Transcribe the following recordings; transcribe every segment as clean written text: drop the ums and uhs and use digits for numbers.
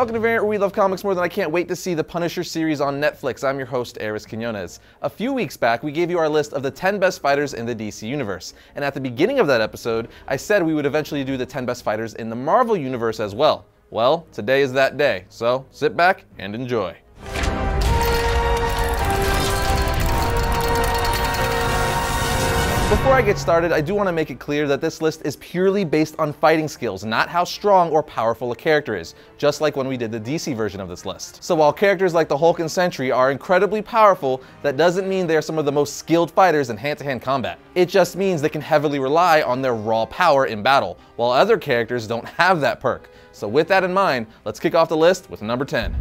welcome to Variant, where we love comics more than I can't wait to see the Punisher series on Netflix. I'm your host, Arris. A few weeks back, we gave you our list of the 10 best fighters in the DC Universe. And at the beginning of that episode, I said we would eventually do the 10 best fighters in the Marvel Universe as well. Well, today is that day, so sit back and enjoy. Before I get started, I do want to make it clear that this list is purely based on fighting skills, not how strong or powerful a character is, just like when we did the DC version of this list. So while characters like the Hulk and Sentry are incredibly powerful, that doesn't mean they're some of the most skilled fighters in hand-to-hand combat. It just means they can heavily rely on their raw power in battle, while other characters don't have that perk. So with that in mind, let's kick off the list with number 10.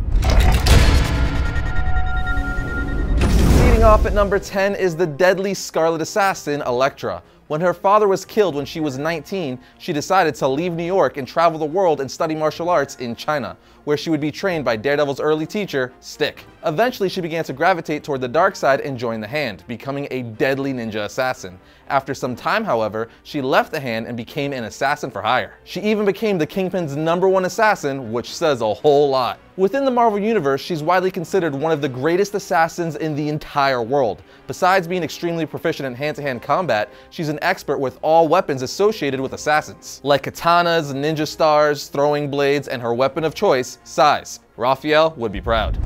Off at number 10 is the deadly Scarlet Assassin, Elektra. When her father was killed when she was 19, she decided to leave New York and travel the world and study martial arts in China, where she would be trained by Daredevil's early teacher, Stick. Eventually, she began to gravitate toward the dark side and joined the Hand, becoming a deadly ninja assassin. After some time, however, she left the Hand and became an assassin for hire. She even became the Kingpin's #1 assassin, which says a whole lot. Within the Marvel Universe, she's widely considered one of the greatest assassins in the entire world. Besides being extremely proficient in hand-to-hand combat, she's an expert with all weapons associated with assassins, like katanas, ninja stars, throwing blades, and her weapon of choice, sais. Raphael would be proud.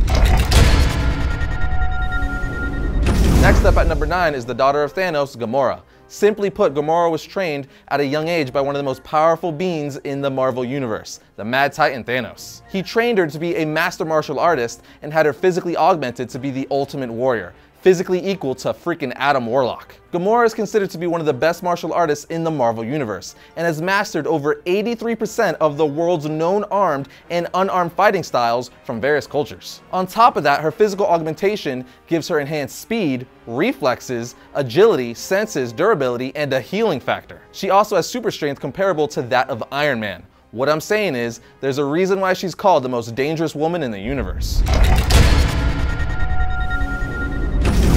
Next up at number 9 is the daughter of Thanos, Gamora. Simply put, Gamora was trained at a young age by one of the most powerful beings in the Marvel Universe, the Mad Titan Thanos. He trained her to be a master martial artist and had her physically augmented to be the ultimate warrior, physically equal to freaking Adam Warlock. Gamora is considered to be one of the best martial artists in the Marvel Universe, and has mastered over 83% of the world's known armed and unarmed fighting styles from various cultures. On top of that, her physical augmentation gives her enhanced speed, reflexes, agility, senses, durability, and a healing factor. She also has super strength comparable to that of Iron Man. What I'm saying is, there's a reason why she's called the most dangerous woman in the universe.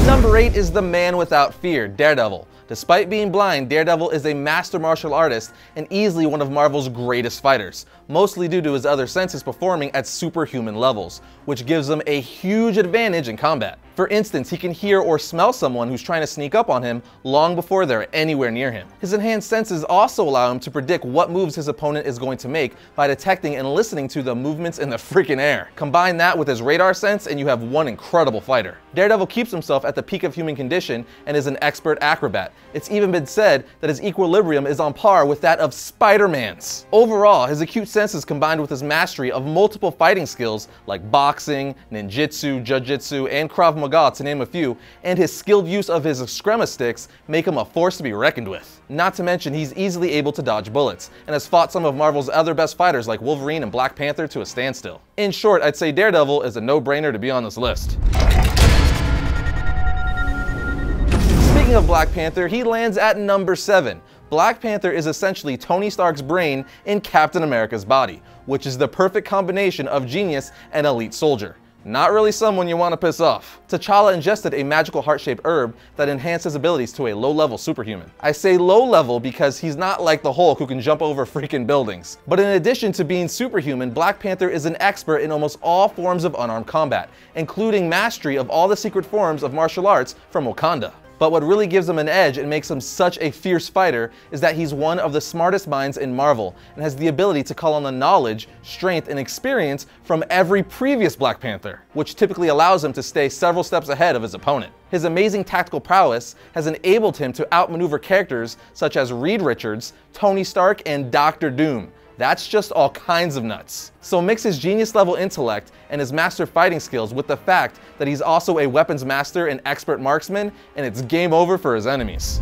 Number 8 is the man without fear, Daredevil. Despite being blind, Daredevil is a master martial artist and easily one of Marvel's greatest fighters, mostly due to his other senses performing at superhuman levels, which gives him a huge advantage in combat. For instance, he can hear or smell someone who's trying to sneak up on him long before they're anywhere near him. His enhanced senses also allow him to predict what moves his opponent is going to make by detecting and listening to the movements in the freaking air. Combine that with his radar sense and you have one incredible fighter. Daredevil keeps himself at the peak of human condition and is an expert acrobat. It's even been said that his equilibrium is on par with that of Spider-Man's. Overall, his acute senses combined with his mastery of multiple fighting skills like boxing, ninjutsu, jujitsu, and Krav Maga, to name a few, and his skilled use of his Excrema sticks make him a force to be reckoned with. Not to mention, he's easily able to dodge bullets, and has fought some of Marvel's other best fighters like Wolverine and Black Panther to a standstill. In short, I'd say Daredevil is a no-brainer to be on this list. Speaking of Black Panther, he lands at number 7. Black Panther is essentially Tony Stark's brain in Captain America's body, which is the perfect combination of genius and elite soldier. Not really someone you want to piss off. T'Challa ingested a magical heart-shaped herb that enhanced his abilities to a low-level superhuman. I say low-level because he's not like the Hulk who can jump over freaking buildings. But in addition to being superhuman, Black Panther is an expert in almost all forms of unarmed combat, including mastery of all the secret forms of martial arts from Wakanda. But what really gives him an edge and makes him such a fierce fighter is that he's one of the smartest minds in Marvel and has the ability to call on the knowledge, strength, and experience from every previous Black Panther, which typically allows him to stay several steps ahead of his opponent. His amazing tactical prowess has enabled him to outmaneuver characters such as Reed Richards, Tony Stark, and Dr. Doom. That's just all kinds of nuts. So mix his genius level intellect and his master fighting skills with the fact that he's also a weapons master and expert marksman, and it's game over for his enemies.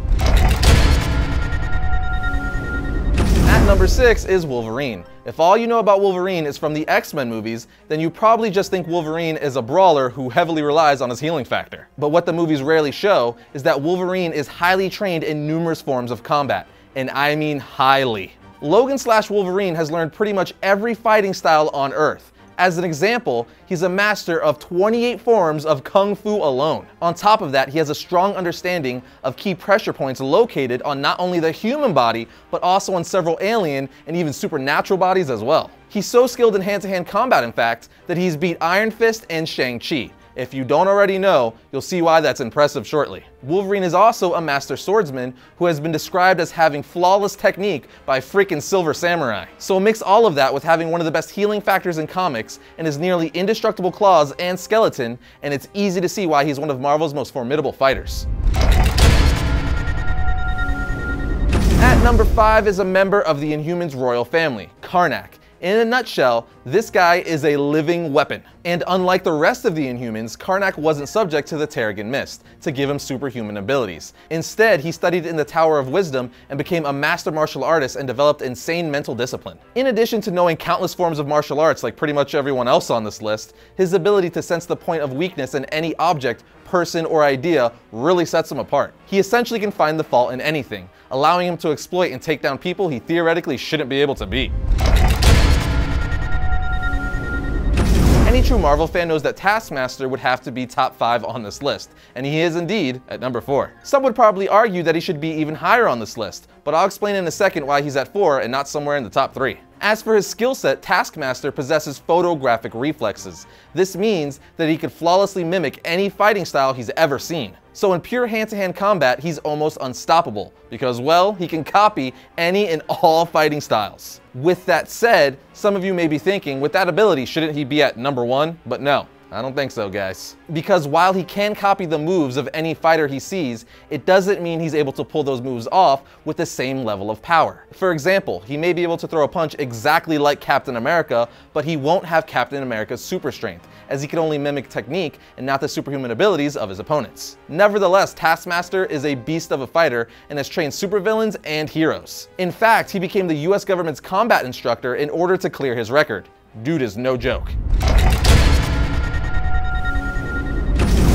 At number 6 is Wolverine. If all you know about Wolverine is from the X-Men movies, then you probably just think Wolverine is a brawler who heavily relies on his healing factor. But what the movies rarely show is that Wolverine is highly trained in numerous forms of combat, and I mean highly. Logan/Wolverine has learned pretty much every fighting style on Earth. As an example, he's a master of 28 forms of Kung Fu alone. On top of that, he has a strong understanding of key pressure points located on not only the human body, but also on several alien and even supernatural bodies as well. He's so skilled in hand-to-hand combat, in fact, that he's beat Iron Fist and ShangChi. If you don't already know, you'll see why that's impressive shortly. Wolverine is also a master swordsman who has been described as having flawless technique by freaking Silver Samurai. So mix all of that with having one of the best healing factors in comics and his nearly indestructible claws and skeleton, and it's easy to see why he's one of Marvel's most formidable fighters. At number 5 is a member of the Inhumans royal family, Karnak. In a nutshell, this guy is a living weapon. And unlike the rest of the Inhumans, Karnak wasn't subject to the Terrigen Mist to give him superhuman abilities. Instead, he studied in the Tower of Wisdom and became a master martial artist and developed insane mental discipline. In addition to knowing countless forms of martial arts like pretty much everyone else on this list, his ability to sense the point of weakness in any object, person, or idea really sets him apart. He essentially can find the fault in anything, allowing him to exploit and take down people he theoretically shouldn't be able to beat. Any true Marvel fan knows that Taskmaster would have to be top 5 on this list, and he is indeed at number 4. Some would probably argue that he should be even higher on this list, but I'll explain in a second why he's at 4 and not somewhere in the top 3. As for his skill set, Taskmaster possesses photographic reflexes. This means that he could flawlessly mimic any fighting style he's ever seen. So in pure hand-to-hand combat, he's almost unstoppable, because, well, he can copy any and all fighting styles. With that said, some of you may be thinking, with that ability, shouldn't he be at number 1? But no. I don't think so, guys. Because while he can copy the moves of any fighter he sees, it doesn't mean he's able to pull those moves off with the same level of power. For example, he may be able to throw a punch exactly like Captain America, but he won't have Captain America's super strength, as he can only mimic technique and not the superhuman abilities of his opponents. Nevertheless, Taskmaster is a beast of a fighter and has trained supervillains and heroes. In fact, he became the US government's combat instructor in order to clear his record. Dude is no joke.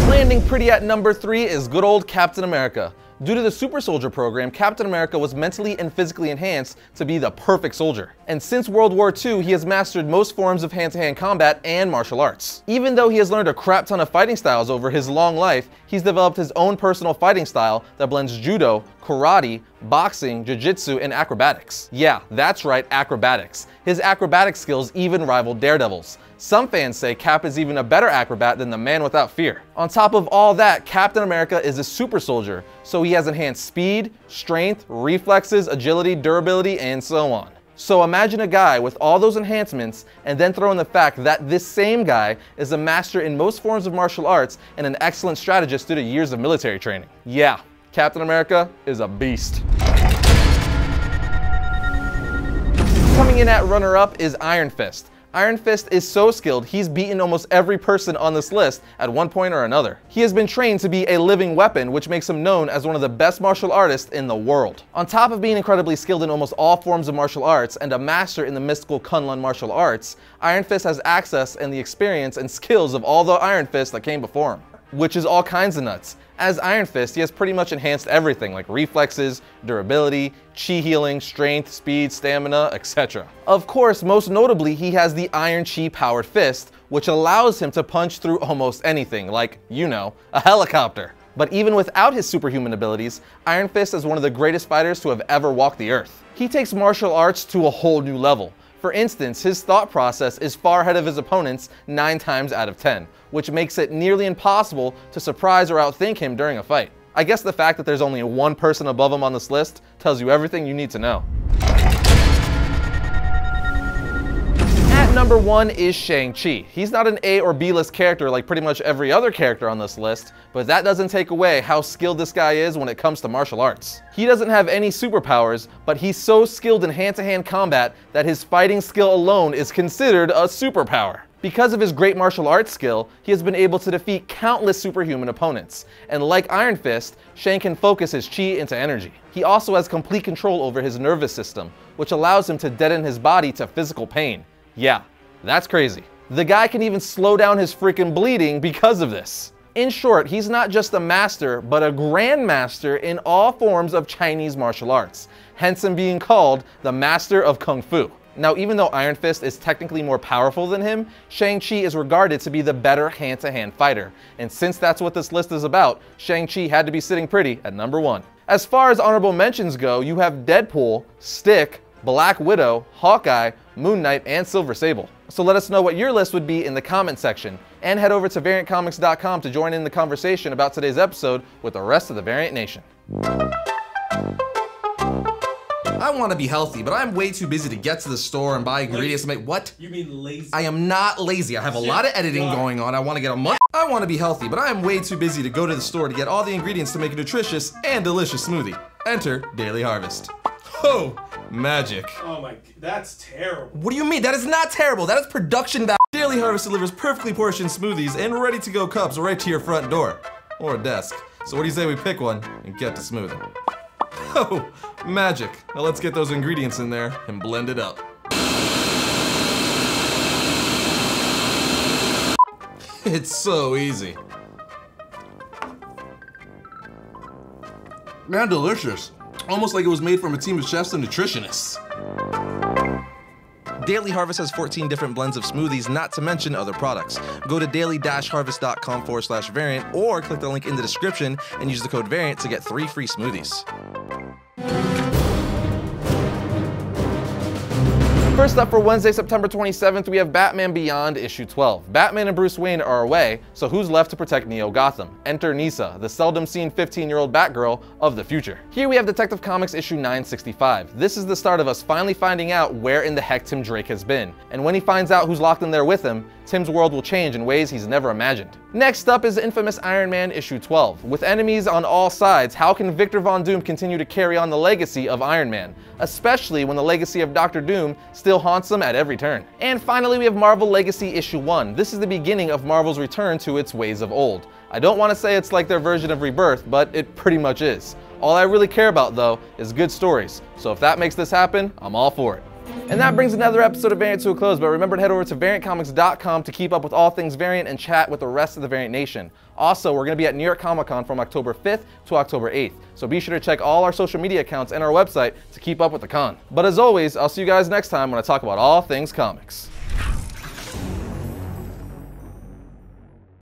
Landing pretty at number 3 is good old Captain America. Due to the Super Soldier program, Captain America was mentally and physically enhanced to be the perfect soldier. And since World War II, he has mastered most forms of hand-to-hand combat and martial arts. Even though he has learned a crap ton of fighting styles over his long life, he's developed his own personal fighting style that blends judo, karate, boxing, jiu-jitsu, and acrobatics. Yeah, that's right, acrobatics. His acrobatic skills even rival Daredevil's. Some fans say Cap is even a better acrobat than the Man Without Fear. On top of all that, Captain America is a super soldier, so he has enhanced speed, strength, reflexes, agility, durability, and so on. So imagine a guy with all those enhancements and then throw in the fact that this same guy is a master in most forms of martial arts and an excellent strategist due to years of military training. Yeah, Captain America is a beast. Coming in at runner-up is Iron Fist. Iron Fist is so skilled, he's beaten almost every person on this list at one point or another. He has been trained to be a living weapon, which makes him known as one of the best martial artists in the world. On top of being incredibly skilled in almost all forms of martial arts and a master in the mystical Kunlun martial arts, Iron Fist has access and the experience and skills of all the Iron Fists that came before him, which is all kinds of nuts. As Iron Fist, he has pretty much enhanced everything like reflexes, durability, chi healing, strength, speed, stamina, etc. Of course, most notably, he has the Iron Chi powered fist, which allows him to punch through almost anything, like, you know, a helicopter. But even without his superhuman abilities, Iron Fist is one of the greatest fighters to have ever walked the earth. He takes martial arts to a whole new level. For instance, his thought process is far ahead of his opponents 9 times out of 10, which makes it nearly impossible to surprise or outthink him during a fight. I guess the fact that there's only one person above him on this list tells you everything you need to know. At number 1 is ShangChi. He's not an A or B list character like pretty much every other character on this list, but that doesn't take away how skilled this guy is when it comes to martial arts. He doesn't have any superpowers, but he's so skilled in hand-to-hand combat that his fighting skill alone is considered a superpower. Because of his great martial arts skill, he has been able to defeat countless superhuman opponents. And like Iron Fist, Shang can focus his chi into energy. He also has complete control over his nervous system, which allows him to deaden his body to physical pain. Yeah, that's crazy. The guy can even slow down his freaking bleeding because of this. In short, he's not just a master, but a grandmaster in all forms of Chinese martial arts, hence him being called the Master of Kung Fu. Now, even though Iron Fist is technically more powerful than him, ShangChi is regarded to be the better hand-to-hand fighter. And since that's what this list is about, ShangChi had to be sitting pretty at number 1. As far as honorable mentions go, you have Deadpool, Stick, Black Widow, Hawkeye, Moon Knight, and Silver Sable. So let us know what your list would be in the comment section, and head over to VariantComics.com to join in the conversation about today's episode with the rest of the Variant Nation. I want to be healthy, but I'm way too busy to get to the store and buy ingredients to make what? You mean lazy? I am not lazy. I have a lot of editing going on. I want to get a much. I want to be healthy, but I am way too busy to go to the store to get all the ingredients to make a nutritious and delicious smoothie. Enter Daily Harvest. Oh, magic. Oh my, that's terrible. What do you mean? That is not terrible. That is production value. Daily Harvest delivers perfectly portioned smoothies and ready-to-go cups right to your front door or desk. So what do you say we pick one and get to smoothie? Oh, magic. Now let's get those ingredients in there and blend it up. It's so easy. Man, delicious. Almost like it was made from a team of chefs and nutritionists. Daily Harvest has 14 different blends of smoothies, not to mention other products. Go to daily-harvest.com/variant or click the link in the description and use the code VARIANT to get 3 free smoothies. First up for Wednesday, September 27th, we have Batman Beyond issue 12. Batman and Bruce Wayne are away, so who's left to protect Neo Gotham? Enter Nyssa, the seldom seen 15-year-old Batgirl of the future. Here we have Detective Comics issue 965. This is the start of us finally finding out where in the heck Tim Drake has been. And when he finds out who's locked in there with him, Tim's world will change in ways he's never imagined. Next up is Infamous Iron Man issue 12. With enemies on all sides, how can Victor Von Doom continue to carry on the legacy of Iron Man? Especially when the legacy of Dr. Doom still haunts him at every turn. And finally, we have Marvel Legacy issue 1. This is the beginning of Marvel's return to its ways of old. I don't want to say it's like their version of Rebirth, but it pretty much is. All I really care about, though, is good stories. So if that makes this happen, I'm all for it. And that brings another episode of Variant to a close, but remember to head over to VariantComics.com to keep up with all things Variant and chat with the rest of the Variant Nation. Also, we're going to be at New York Comic Con from October 5th to October 8th, so be sure to check all our social media accounts and our website to keep up with the con. But as always, I'll see you guys next time when I talk about all things comics.